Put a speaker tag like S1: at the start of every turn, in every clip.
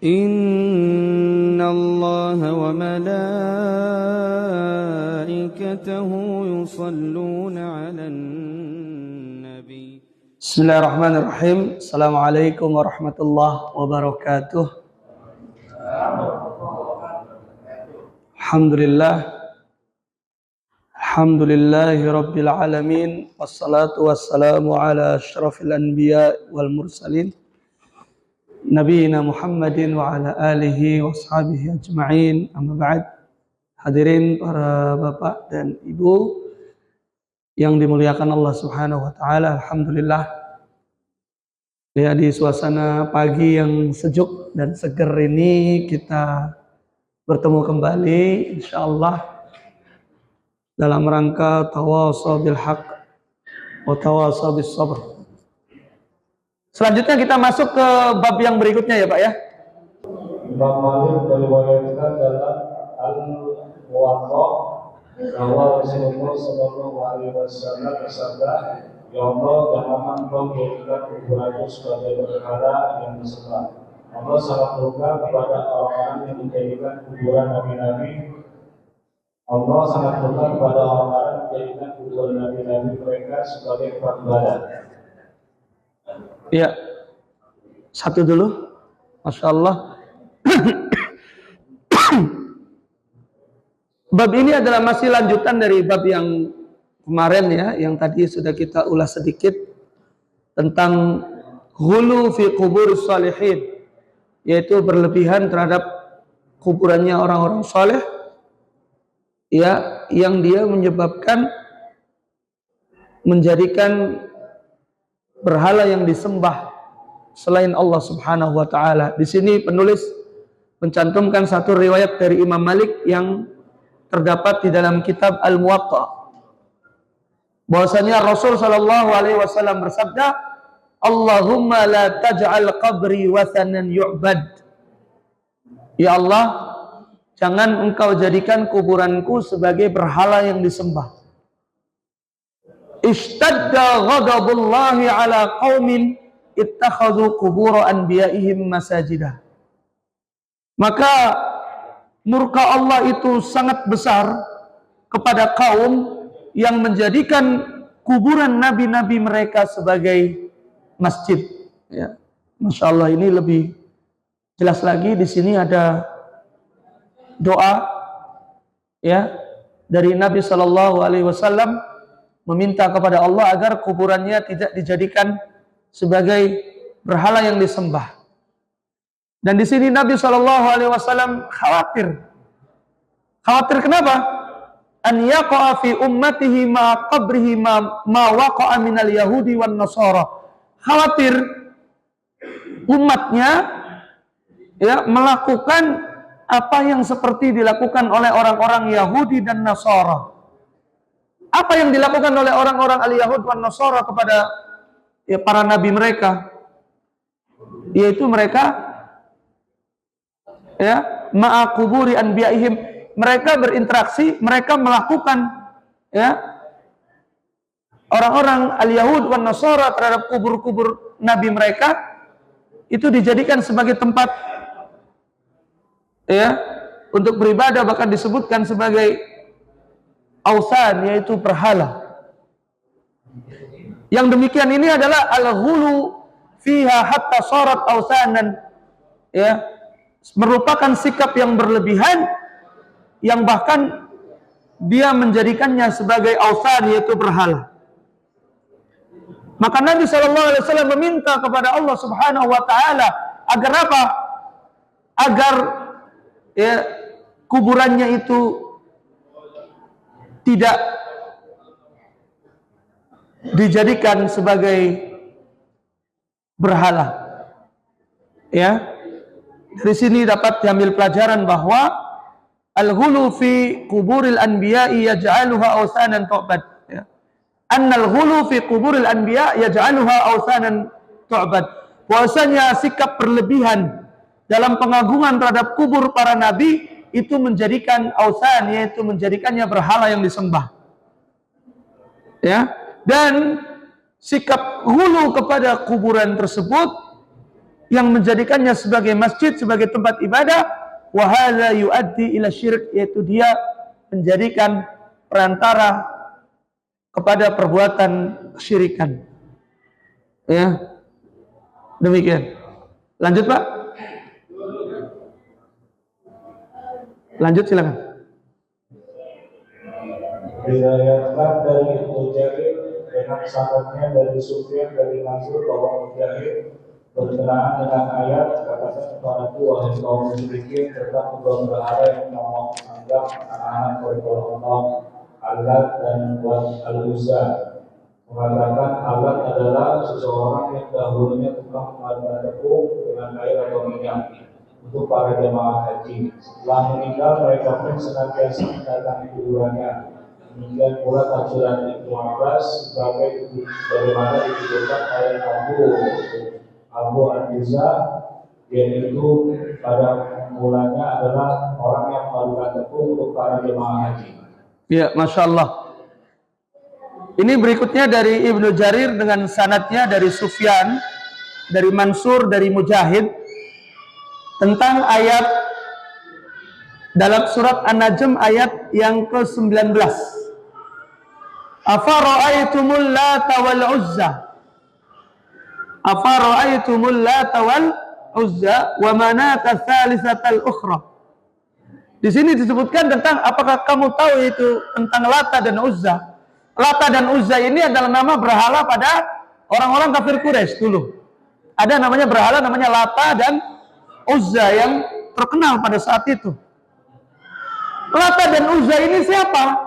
S1: إن الله وملائكته يصلون على النبي.
S2: Bismillahirrahmanirrahim. Assalamualaikum warahmatullahi wabarakatuh. Alhamdulillahi rabbil alamin. Wassalatu wassalamu ala asyrafil anbiya wal mursalin, Nabiina Muhammadin wa ala alihi wa sahbihi ajma'in. Amma ba'd. Hadirin para bapak dan ibu yang dimuliakan Allah Subhanahu wa taala, alhamdulillah ya, di suasana pagi yang sejuk dan seger ini kita bertemu kembali insyaallah dalam rangka tawasau bil haq wa tawasau bis sabr. Selanjutnya kita masuk ke bab yang berikutnya ya Pak ya.
S3: Imam Malik meriwayatkan dalam Al-Muwatta bahwa Rasulullah Shallallahu Alaihi Wasallam bersabda, "Ya Allah, janganlah Engkau menjadikan kuburanku sebagai berhala yang disembah." Allah sangat murka kepada orang-orang yang menjadikan kuburan nabi-nabi. Allah sangat murka kepada orang-orang yang menjadikan kuburan nabi-nabi mereka sebagai tempat ibadah.
S2: Ya, satu dulu, Masya Allah. Bab ini adalah masih lanjutan dari bab yang kemarin ya, yang tadi sudah kita ulas sedikit tentang ghulu fi kubur salihin, yaitu berlebihan terhadap kuburannya orang-orang saleh ya, yang dia menyebabkan menjadikan berhala yang disembah selain Allah Subhanahu wa taala. Di sini penulis mencantumkan satu riwayat dari Imam Malik yang terdapat di dalam kitab Al-Muwatta, bahwasanya Rasul sallallahu alaihi wasallam bersabda, "Allahumma la taj'al qabri wathanan yu'bad." Ya Allah, jangan Engkau jadikan kuburanku sebagai berhala yang disembah. Ishtadda ghadabullahi ala qaumin ittakhadhu qubur anbiya'ihim masajidah. Maka murka Allah itu sangat besar kepada kaum yang menjadikan kuburan nabi-nabi mereka sebagai masjid. Ya. Masya Allah, ini lebih jelas lagi. Di sini ada doa ya dari Nabi Shallallahu Alaihi Wasallam meminta kepada Allah agar kuburannya tidak dijadikan sebagai berhala yang disembah. Dan di sini Nabi Shallallahu Alaihi Wasallam khawatir. Khawatir kenapa? An yaqa'a fi ummatihi ma qabrihi ma waqa'a minal yahudi wan nasara. Khawatir umatnya ya melakukan apa yang seperti dilakukan oleh orang-orang Yahudi dan Nasara. Apa yang dilakukan oleh orang-orang al-Yahud wan Nasara kepada ya, para nabi mereka, yaitu mereka ya ma'a quburi anbiya'ihim, mereka berinteraksi, mereka melakukan ya orang-orang al-Yahud wan Nasara terhadap kubur-kubur nabi mereka itu dijadikan sebagai tempat ya untuk beribadah, bahkan disebutkan sebagai ausan, yaitu berhala. Yang demikian ini adalah al-ghulu fiha hatta sarat ausanan, ya, merupakan sikap yang berlebihan yang bahkan dia menjadikannya sebagai ausan, yaitu berhala. Maka Nabi sallallahu alaihi wasallam meminta kepada Allah Subhanahu wa taala agar apa? Agar ya kuburannya itu tidak dijadikan sebagai berhala. Ya. Dari sini dapat diambil pelajaran bahwa al-ghulu fi kuburil anbiya'i yaj'aluha awsanan tu'bad. Ya. Annal ghulu fi kuburil anbiya' yaj'aluha awsanan tu'bad. Bahwasanya sikap berlebihan dalam pengagungan terhadap kubur para nabi itu menjadikan ausan, yaitu menjadikannya berhala yang disembah. Ya, dan sikap hulu kepada kuburan tersebut yang menjadikannya sebagai masjid, sebagai tempat ibadah, wa hadza yuaddi ila syirik, yaitu dia menjadikan perantara kepada perbuatan kesyirikan. Ya. Demikian. Lanjut, Pak. Lanjut silakan.
S3: Diriwayatkan dari Ibnu Jarir dengan sanadnya dari Sufyan dari Mansur bahwa Mujahid berkenaan dengan ayat katakan kepadaku wahai kaum musyrikin tentang kedua berhala yang kamu anggap anak-anak oleh Allah Alat dan Al-Uzza. Mengatakan alat adalah seseorang yang dahulunya tukang memadukan tepung dengan air atau minyak untuk para jemaah haji. Setelah meninggal mereka pun senantiasa mendatangi kuburannya. Demikian pula tafsiran Ibnu Abbas bagaimana dituturkan oleh Abu An-Nisa, yaitu pada mulanya adalah orang yang memadukan tepung untuk para jemaah haji.
S2: Ya, Masya Allah. Ini berikutnya dari Ibnu Jarir dengan sanadnya dari Sufyan, dari Mansur, dari Mujahid tentang ayat dalam surat An-Najm ayat yang ke-19. Afara'aitumul Lata wal Uzza. Afara'aitumul Lata wal Uzza wa manata tsalitsatal ukhra. Di sini disebutkan tentang apakah kamu tahu itu tentang Lata dan Uzza. Lata dan Uzza ini adalah nama berhala pada orang-orang kafir Quraisy dulu. Ada namanya berhala namanya Lata dan Uzza yang terkenal pada saat itu. Lata dan Uzza ini siapa?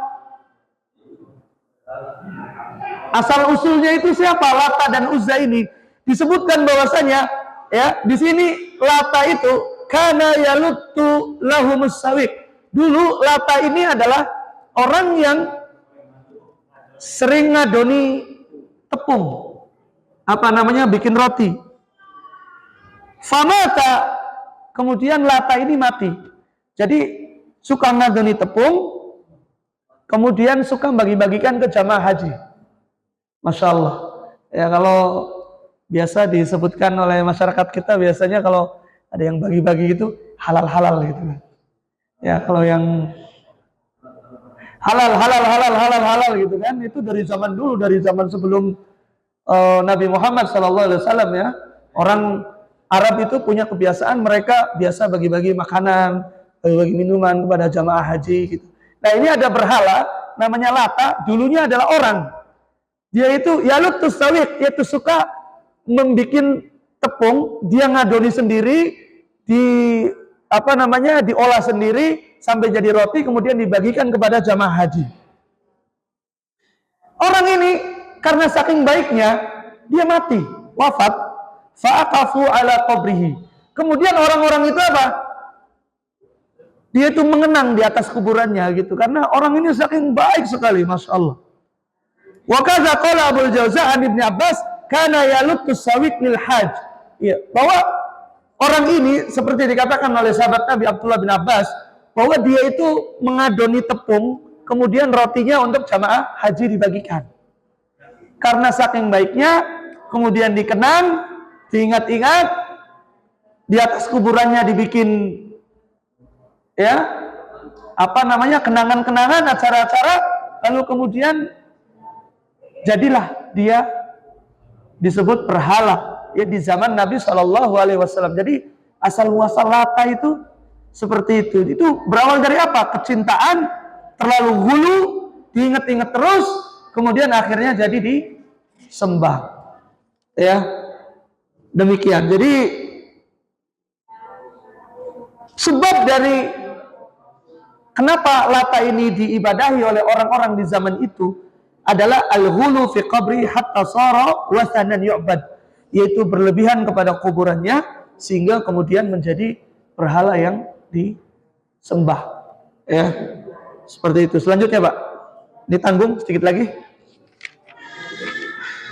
S2: Asal usulnya itu siapa? Lata dan Uzza ini disebutkan bahwasanya ya di sini Lata itu kana yaluttu lahumus sawiq. Dulu Lata ini adalah orang yang sering ngadoni tepung, apa namanya, bikin roti. Famata, kemudian Lata ini mati. Jadi suka ngadoni tepung, kemudian suka bagi-bagikan ke jamaah haji. Masya Allah. Ya kalau biasa disebutkan oleh masyarakat kita biasanya kalau ada yang bagi-bagi itu halal-halal gitu. Ya kalau yang halal gitu kan, itu dari zaman dulu, dari zaman sebelum Nabi Muhammad SAW ya. Orang Arab itu punya kebiasaan, mereka biasa bagi-bagi makanan, bagi-bagi minuman kepada jamaah haji gitu. Nah ini ada berhala namanya Lata, dulunya adalah orang. Dia itu yalutus sawiq, yaitu suka membikin tepung, dia ngadoni sendiri, diolah sendiri sampai jadi roti, kemudian dibagikan kepada jamaah haji. Orang ini karena saking baiknya dia mati, wafat. Fa'aqafu ala qabrihi. Kemudian orang-orang itu apa? Dia itu mengenang di atas kuburannya gitu, karena orang ini saking baik sekali, Masya Allah. Wa kadza qala Abul Jawza an Ibnu Abbas kana yalutus sawiq lil hajj. Ya, bahwa orang ini seperti dikatakan oleh sahabat Nabi Abdullah bin Abbas, bahwa dia itu mengadoni tepung, kemudian rotinya untuk jamaah haji dibagikan. Karena saking baiknya, kemudian dikenang, diingat-ingat, di atas kuburannya dibikin ya, kenangan-kenangan, acara-acara, lalu kemudian jadilah dia disebut berhala ya di zaman Nabi SAW. Jadi asal muasal Lata itu seperti itu. Itu berawal dari apa? Kecintaan, terlalu hulu, diingat-ingat terus, kemudian akhirnya jadi disembah. Ya, demikian. Jadi sebab dari kenapa Lata ini diibadahi oleh orang-orang di zaman itu adalah al-ghulu fi qabri hatta sara wasanan yu'bad, yaitu berlebihan kepada kuburannya sehingga kemudian menjadi berhala yang disembah. Ya, seperti itu. Selanjutnya, Pak, ditanggung sedikit lagi.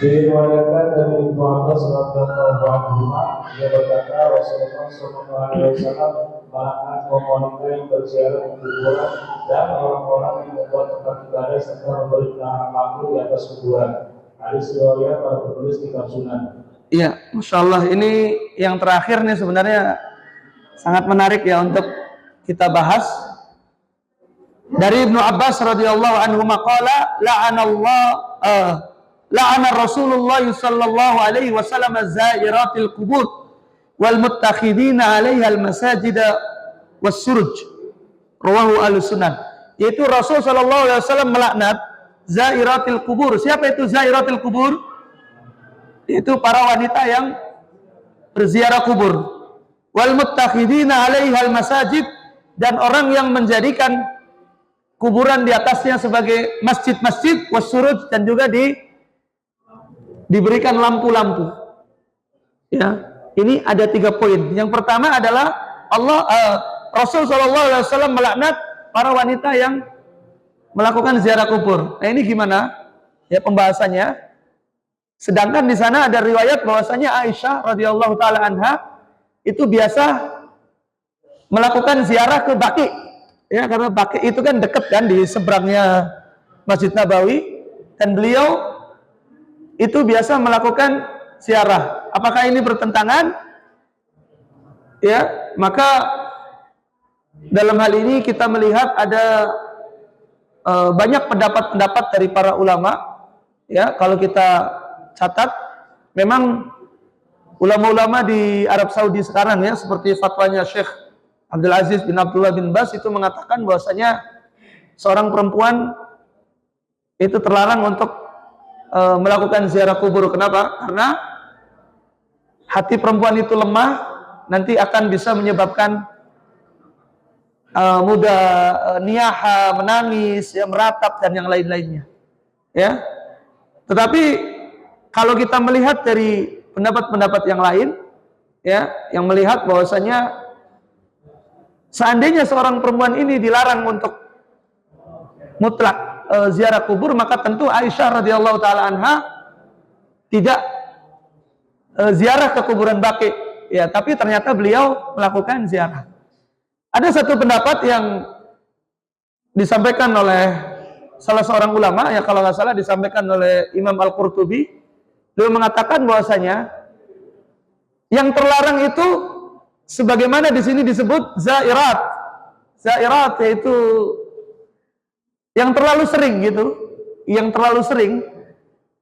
S3: Diriwayatkan dari Ibnu Abbas radhiyallahu anhu, dia berkata Rasulullah SAW melaknat pemerintah yang berziarah ke kuburan dan orang-orang yang membuat tempat ibadah serta memberi penanganan makhluk di atas kuburan. Hadis riwayat para penulis kitab Sunan.
S2: Iya. Masya Allah, ini yang terakhir nih sebenarnya sangat menarik ya untuk kita bahas. Dari Ibnu Abbas radhiyallahu anhu maqala la'ana Rasulullah sallallahu alaihi wasallam zairatil qubur wal muttakhidina 'alaiha al masajid was suruj. Rawahu al-Sunan. Yaitu Rasul sallallahu alaihi wasallam melaknat zairatil qubur. Siapa itu zairatil qubur? Itu para wanita yang berziarah kubur. Wal muttakhidina 'alaiha al masajid, dan orang yang menjadikan kuburan di atasnya sebagai masjid-masjid, wasuruj, dan juga diberikan lampu-lampu. Ya, ini ada 3 poin. Yang pertama adalah Rasul sallallahu alaihi wasallam melaknat para wanita yang melakukan ziarah kubur. Nah, ini gimana? Ya, pembahasannya. Sedangkan di sana ada riwayat bahwasanya Aisyah radhiyallahu taala anha itu biasa melakukan ziarah ke Baqi. Ya, karena Baqi itu kan dekat kan di seberangnya Masjid Nabawi, dan beliau itu biasa melakukan ziarah. Apakah ini bertentangan? Ya, maka dalam hal ini kita melihat ada banyak pendapat-pendapat dari para ulama. Ya, kalau kita catat, memang ulama-ulama di Arab Saudi sekarang ya, seperti fatwanya Syekh Abdul Aziz bin Abdullah bin Bas itu mengatakan bahwasanya seorang perempuan itu terlarang untuk melakukan ziarah kubur. Kenapa? Karena hati perempuan itu lemah, nanti akan bisa menyebabkan mudah niyaha, menangis, ya, meratap, dan yang lain-lainnya. Ya, tetapi kalau kita melihat dari pendapat-pendapat yang lain, ya, yang melihat bahwasanya seandainya seorang perempuan ini dilarang untuk mutlak ziarah kubur, maka tentu Aisyah radhiyallahu taala anha tidak ziarah ke kuburan Baqi, ya, tapi ternyata beliau melakukan ziarah. Ada satu pendapat yang disampaikan oleh salah seorang ulama, ya kalau nggak salah disampaikan oleh Imam Al-Qurtubi. Beliau mengatakan bahwasanya yang terlarang itu sebagaimana di sini disebut zairat. Zairat yaitu yang terlalu sering gitu, yang terlalu sering.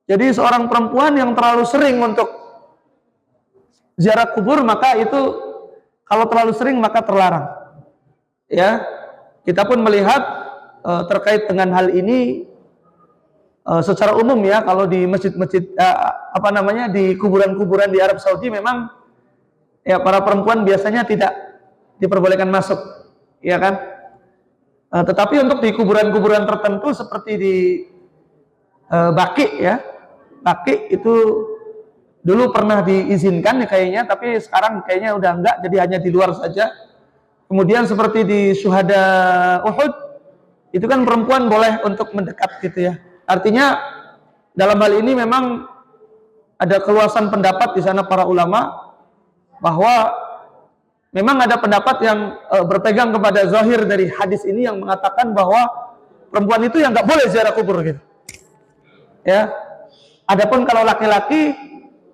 S2: Jadi seorang perempuan yang terlalu sering untuk ziarah kubur, maka itu kalau terlalu sering maka terlarang. Ya, kita pun melihat terkait dengan hal ini secara umum ya, kalau di masjid-masjid di kuburan-kuburan di Arab Saudi memang ya para perempuan biasanya tidak diperbolehkan masuk, ya kan? Tetapi untuk di kuburan-kuburan tertentu seperti di Baqi ya, Baqi itu dulu pernah diizinkan ya kayaknya, tapi sekarang kayaknya udah enggak, jadi hanya di luar saja. Kemudian seperti di Syuhada Uhud itu kan perempuan boleh untuk mendekat gitu ya. Artinya dalam hal ini memang ada keluasan pendapat di sana para ulama, bahwa memang ada pendapat yang berpegang kepada zahir dari hadis ini yang mengatakan bahwa perempuan itu yang nggak boleh ziarah kubur gitu. Ya. Adapun kalau laki-laki,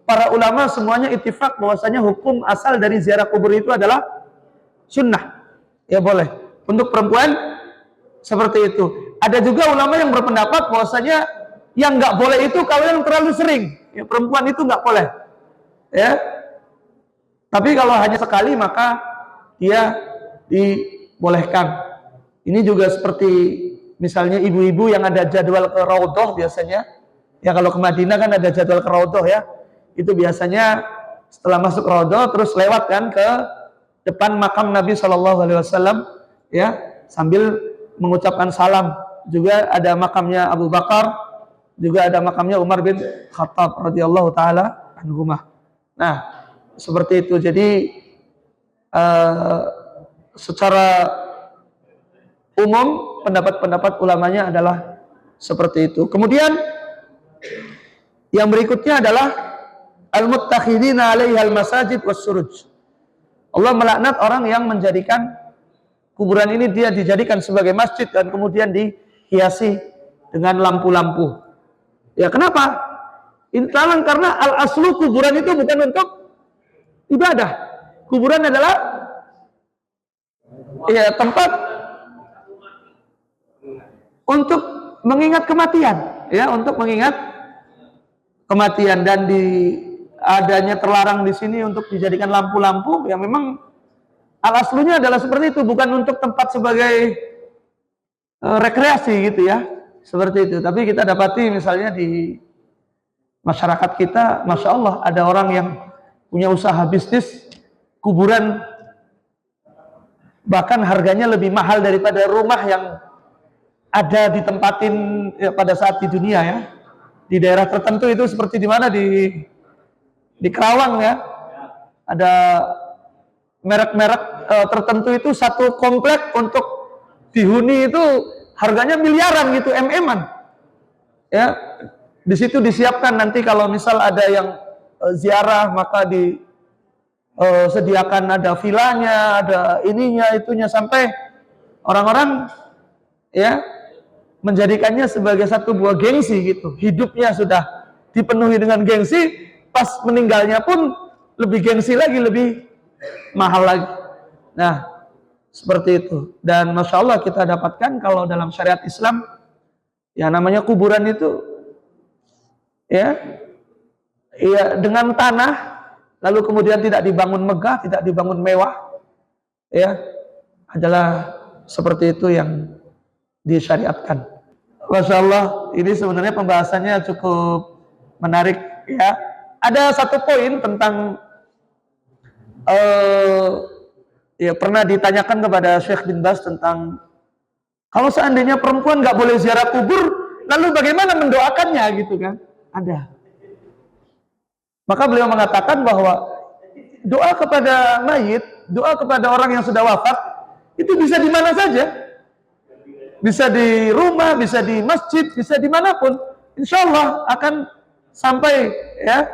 S2: para ulama semuanya ittifaq bahwasanya hukum asal dari ziarah kubur itu adalah sunnah. Ya boleh. Untuk perempuan seperti itu. Ada juga ulama yang berpendapat bahwasanya yang nggak boleh itu kalau yang terlalu sering. Ya, perempuan itu nggak boleh. Ya. Tapi kalau hanya sekali maka dia dibolehkan. Ini juga seperti misalnya ibu-ibu yang ada jadwal ke Raudhah biasanya. Ya kalau ke Madinah kan ada jadwal ke Raudhah ya. Itu biasanya setelah masuk Raudhah terus lewat kan ke depan makam Nabi SAW ya, sambil mengucapkan salam. Juga ada makamnya Abu Bakar, juga ada makamnya Umar bin Khattab radhiyallahu taala anhumah. Nah, seperti itu. Jadi secara umum pendapat-pendapat ulamanya adalah seperti itu. Kemudian yang berikutnya adalah al-muttakhidina 'alaiha al-masajid was-suruj. Allah melaknat orang yang menjadikan kuburan ini dia dijadikan sebagai masjid dan kemudian dihiasi dengan lampu-lampu. Ya, kenapa? Intalan karena al-aslu kuburan itu bukan untuk ibadah. Kuburan adalah ya tempat untuk mengingat kematian, ya, untuk mengingat kematian. Dan adanya terlarang di sini untuk dijadikan lampu-lampu, ya memang al-aslunya adalah seperti itu, bukan untuk tempat sebagai rekreasi gitu ya, seperti itu. Tapi kita dapati misalnya di masyarakat kita, Masya Allah, ada orang yang punya usaha bisnis kuburan, bahkan harganya lebih mahal daripada rumah yang ada ditempatin ya, pada saat di dunia ya. Di daerah tertentu itu seperti di mana, di Kerawang ya, ada merek-merek tertentu itu satu komplek untuk dihuni itu harganya miliaran gitu, MM-an ya. Di situ disiapkan nanti kalau misal ada yang ziarah, maka disediakan ada vilanya, ada ininya itunya, sampai orang-orang ya menjadikannya sebagai satu buah gengsi gitu. Hidupnya sudah dipenuhi dengan gengsi, pas meninggalnya pun lebih gengsi lagi, lebih mahal lagi. Nah, seperti itu. Dan Masya Allah kita dapatkan kalau dalam syariat Islam, ya namanya kuburan itu ya dengan tanah, lalu kemudian tidak dibangun megah, tidak dibangun mewah, ya adalah seperti itu yang disyariatkan. Masya Allah, ini sebenarnya pembahasannya cukup menarik ya. Ada satu poin tentang ya pernah ditanyakan kepada Syekh bin Baz tentang kalau seandainya perempuan nggak boleh ziarah kubur, lalu bagaimana mendoakannya gitu kan? Ada. Maka beliau mengatakan bahwa doa kepada mayit, doa kepada orang yang sudah wafat, itu bisa di mana saja. Bisa di rumah, bisa di masjid, bisa dimanapun. Insya Allah akan sampai ya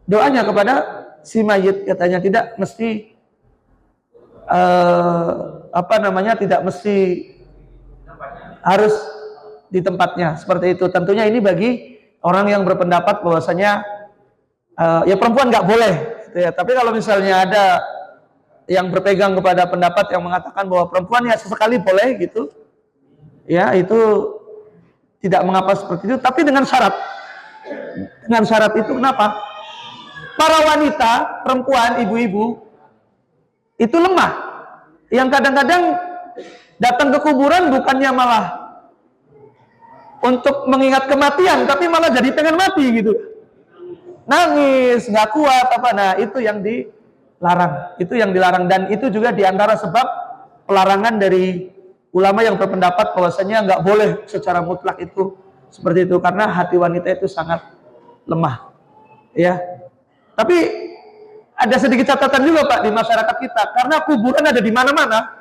S2: doanya kepada si mayit, katanya. Tidak mesti tidak mesti harus di tempatnya seperti itu. Tentunya ini bagi orang yang berpendapat bahwasanya ya perempuan nggak boleh gitu ya. Tapi kalau misalnya ada yang berpegang kepada pendapat yang mengatakan bahwa perempuan ya sesekali boleh gitu, ya itu tidak mengapa seperti itu, tapi dengan syarat. Dengan syarat itu kenapa? Para wanita, perempuan, ibu-ibu itu lemah, yang kadang-kadang datang ke kuburan bukannya malah untuk mengingat kematian, tapi malah jadi pengen mati gitu, nangis, nggak kuat apa. Nah itu yang dilarang, itu yang dilarang. Dan itu juga diantara sebab pelarangan dari ulama yang berpendapat bahwasanya nggak boleh secara mutlak itu seperti itu, karena hati wanita itu sangat lemah ya. Tapi ada sedikit catatan juga Pak di masyarakat kita, karena kuburan ada di mana-mana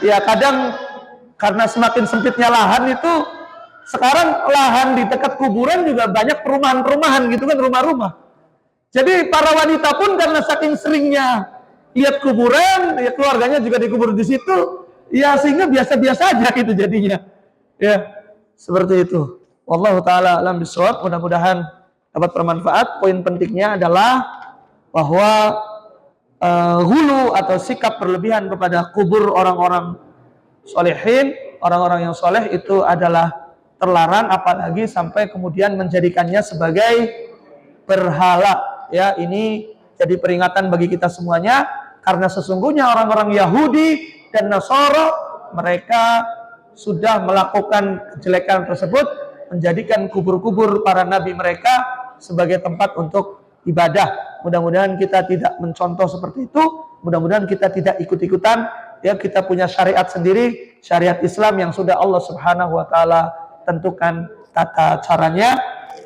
S2: ya kadang karena semakin sempitnya lahan itu, sekarang lahan di dekat kuburan juga banyak perumahan-perumahan gitu kan, rumah-rumah. Jadi para wanita pun karena saking seringnya lihat kuburan, ya keluarganya juga dikubur di situ, ya sehingga biasa-biasa aja gitu jadinya. Ya, seperti itu. Wallahu taala alam bisawab. Mudah-mudahan dapat bermanfaat. Poin pentingnya adalah bahwa hulu atau sikap berlebihan kepada kubur orang-orang solehin, orang-orang yang soleh itu adalah terlarang, apalagi sampai kemudian menjadikannya sebagai berhala. Ya, ini jadi peringatan bagi kita semuanya, karena sesungguhnya orang-orang Yahudi dan Nasara mereka sudah melakukan kejelekan tersebut, menjadikan kubur-kubur para nabi mereka sebagai tempat untuk ibadah. Mudah-mudahan kita tidak mencontoh seperti itu, mudah-mudahan kita tidak ikut-ikutan. Ya, kita punya syariat sendiri, syariat Islam yang sudah Allah Subhanahu wa taala tentukan tata caranya.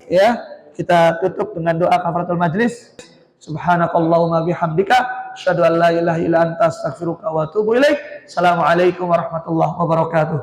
S2: Ya, kita tutup dengan doa kafaratul majlis. Subhanakallahumma bihamdika asyhadu an la ilaha illa anta astaghfiruka wa atubu ilaik. Assalamualaikum warahmatullahi wabarakatuh.